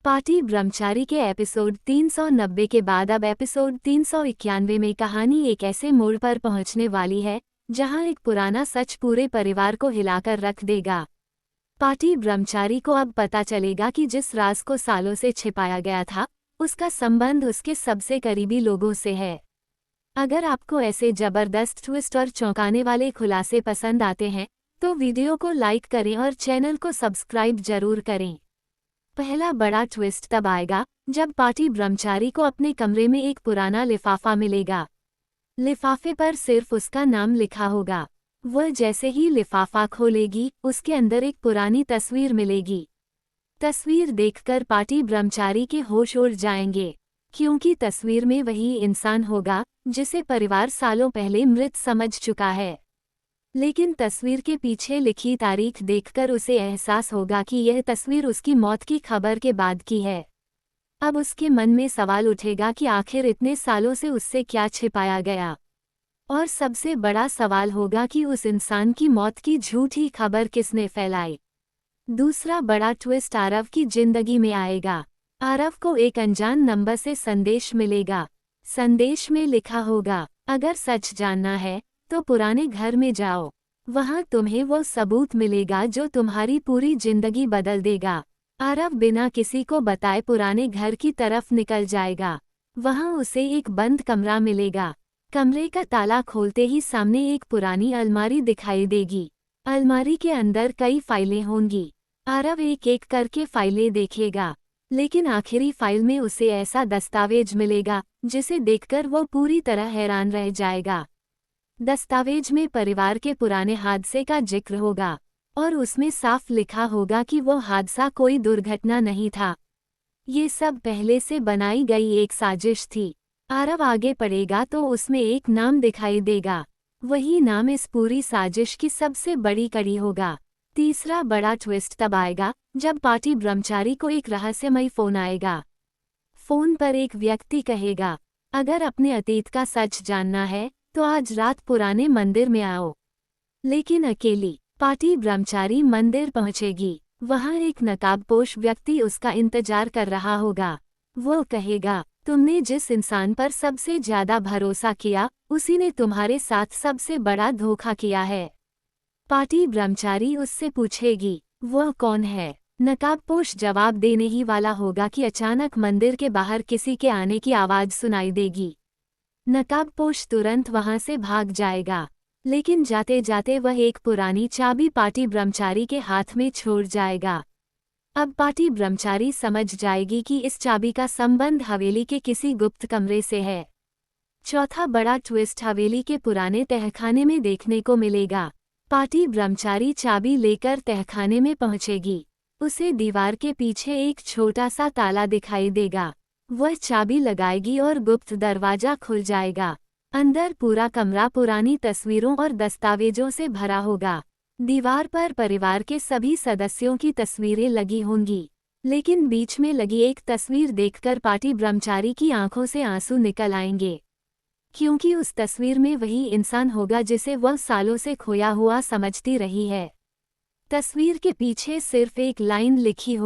Party ब्रह्मचारी के episode 390 के बाद अब एपिसोड 391 में कहानी एक ऐसे मोड़ पर पहुंचने वाली है जहां एक पुराना सच पूरे परिवार को हिलाकर रख देगा। पार्टी ब्रह्मचारी को अब पता चलेगा कि जिस राज को सालों से छिपाया गया था, उसका संबंध उसके सबसे करीबी लोगों से है। अगर आपको ऐसे जबरदस्त ट्विस्ट और चौंकाने वाले खुलासे पसंद आते हैं तो वीडियो को लाइक करें और चैनल को सब्सक्राइब जरूर करें। पहला बड़ा ट्विस्ट तब आएगा जब पार्टी ब्रह्मचारी को अपने कमरे में एक पुराना लिफाफा मिलेगा। लिफाफे पर सिर्फ उसका नाम लिखा होगा। वह जैसे ही लिफाफा खोलेगी, उसके अंदर एक पुरानी तस्वीर मिलेगी। तस्वीर देखकर पार्टी ब्रह्मचारी के होश उड़ जाएंगे, क्योंकि तस्वीर में वही इंसान होगा जिसे परिवार सालों पहले मृत समझ चुका है। लेकिन तस्वीर के पीछे लिखी तारीख देखकर उसे एहसास होगा कि यह तस्वीर उसकी मौत की खबर के बाद की है। अब उसके मन में सवाल उठेगा कि आखिर इतने सालों से उससे क्या छिपाया गया। और सबसे बड़ा सवाल होगा कि उस इंसान की मौत की झूठी खबर किसने फैलाई। दूसरा बड़ा ट्विस्ट आरव की जिंदगी में आएगा। आरव को एक अनजान नंबर से संदेश मिलेगा। संदेश में लिखा होगा, अगर सच जानना है तो पुराने घर में जाओ, वहां तुम्हें वो सबूत मिलेगा जो तुम्हारी पूरी जिंदगी बदल देगा। आरव बिना किसी को बताए पुराने घर की तरफ निकल जाएगा। वहां उसे एक बंद कमरा मिलेगा। कमरे का ताला खोलते ही सामने एक पुरानी अलमारी दिखाई देगी। अलमारी के अंदर कई फाइलें होंगी। आरव एक एक करके फाइलें देखेगा, लेकिन आखिरी फाइल में उसे ऐसा दस्तावेज मिलेगा जिसे देखकर वो पूरी तरह हैरान रह जाएगा। दस्तावेज में परिवार के पुराने हादसे का जिक्र होगा और उसमें साफ लिखा होगा कि वो हादसा कोई दुर्घटना नहीं था। ये सब पहले से बनाई गई एक साजिश थी। आरव आगे पढ़ेगा तो उसमें एक नाम दिखाई देगा। वही नाम इस पूरी साजिश की सबसे बड़ी कड़ी होगा। तीसरा बड़ा ट्विस्ट तब आएगा जब पार्टी ब्रह्मचारी को एक रहस्यमयी फोन आएगा। फोन पर एक व्यक्ति कहेगा, अगर अपने अतीत का सच जानना है तो आज रात पुराने मंदिर में आओ। लेकिन अकेली। पार्टी ब्रह्मचारी मंदिर पहुंचेगी। वहां एक नकाबपोश व्यक्ति उसका इंतजार कर रहा होगा। वो कहेगा, तुमने जिस इंसान पर सबसे ज्यादा भरोसा किया, उसी ने तुम्हारे साथ सबसे बड़ा धोखा किया है। पार्टी ब्रह्मचारी उससे पूछेगी, वह कौन है। नकाबपोश जवाब देने ही वाला होगा कि अचानक मंदिर के बाहर किसी के आने की आवाज सुनाई देगी। नकाबपोश तुरंत वहां से भाग जाएगा, लेकिन जाते जाते वह एक पुरानी चाबी पार्टी ब्रह्मचारी के हाथ में छोड़ जाएगा। अब पार्टी ब्रह्मचारी समझ जाएगी कि इस चाबी का संबंध हवेली के किसी गुप्त कमरे से है। चौथा बड़ा ट्विस्ट हवेली के पुराने तहखाने में देखने को मिलेगा। पार्टी ब्रह्मचारी चाबी लेकर तहखाने में पहुंचेगी। उसे दीवार के पीछे एक छोटा सा ताला दिखाई देगा। वह चाबी लगाएगी और गुप्त दरवाजा खुल जाएगा। अंदर पूरा कमरा पुरानी तस्वीरों और दस्तावेजों से भरा होगा। दीवार पर परिवार के सभी सदस्यों की तस्वीरें लगी होंगी, लेकिन बीच में लगी एक तस्वीर देखकर पार्टी ब्रह्मचारी की आंखों से आंसू निकल आएंगे, क्योंकि उस तस्वीर में वही इंसान होगा जिसे वह सालों से खोया हुआ समझती रही है। तस्वीर के पीछे सिर्फ एक लाइन लिखी हो